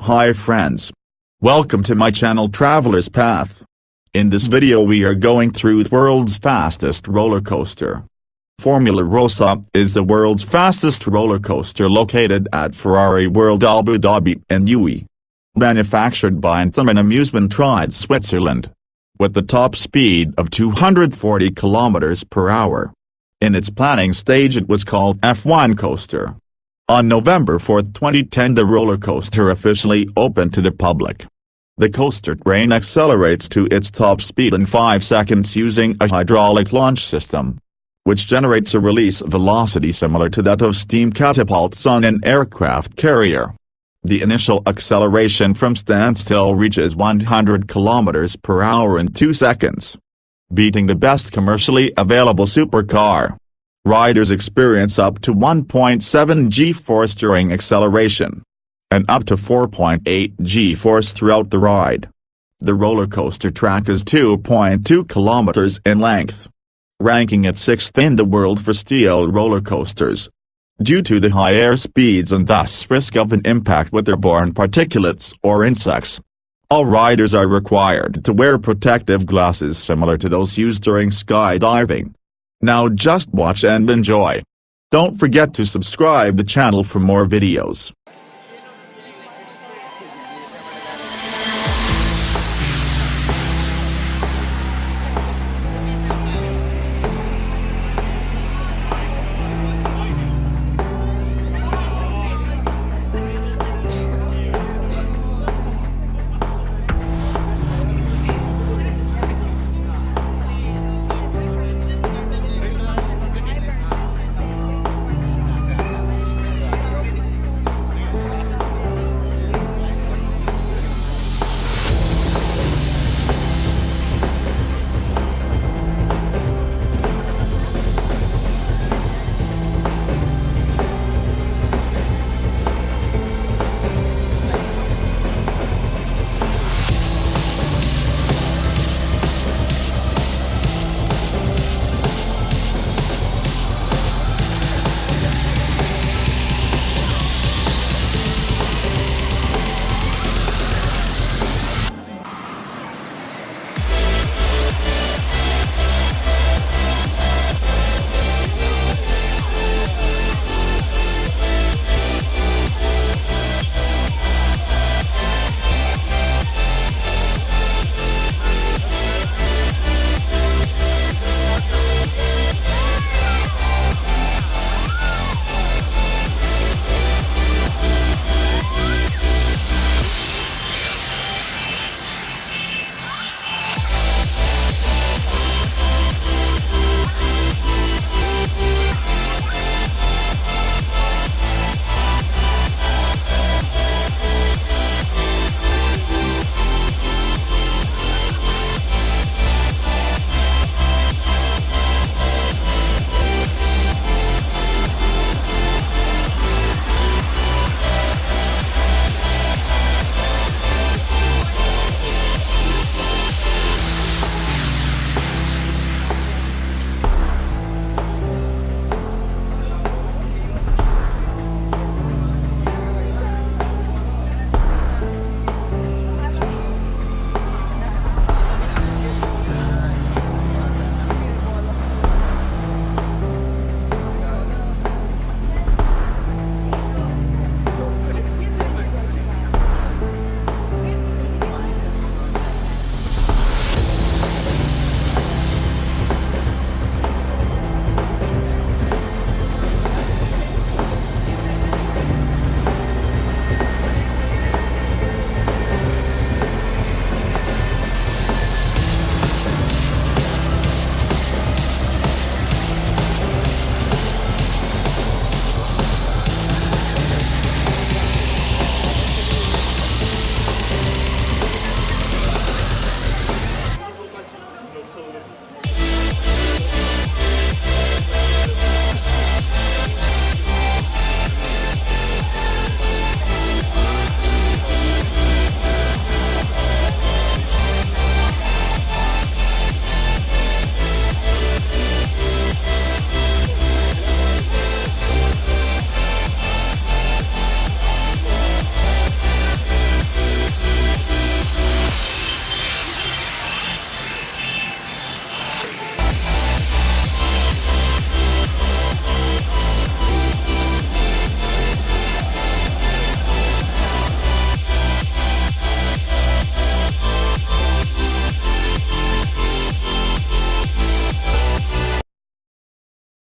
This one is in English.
Hi friends. Welcome to my channel Traveler's Path. In this video we are going through the world's fastest roller coaster. Formula Rossa is the world's fastest roller coaster located at Ferrari World Abu Dhabi in UAE. Manufactured by Intamin Amusement Rides Switzerland. With the top speed of 240 km per hour. In its planning stage it was called F1 coaster. On November 4, 2010 the roller coaster officially opened to the public. The coaster train accelerates to its top speed in 5 seconds using a hydraulic launch system, which generates a release velocity similar to that of steam catapults on an aircraft carrier. The initial acceleration from standstill reaches 100 km per hour in 2 seconds, beating the best commercially available supercar. Riders experience up to 1.7 g-force during acceleration, and up to 4.8 g-force throughout the ride. The roller coaster track is 2.2 km in length, ranking it 6th in the world for steel roller coasters. Due to the high air speeds and thus risk of an impact with airborne particulates or insects, all riders are required to wear protective glasses similar to those used during skydiving. Now just watch and enjoy. Don't forget to subscribe the channel for more videos.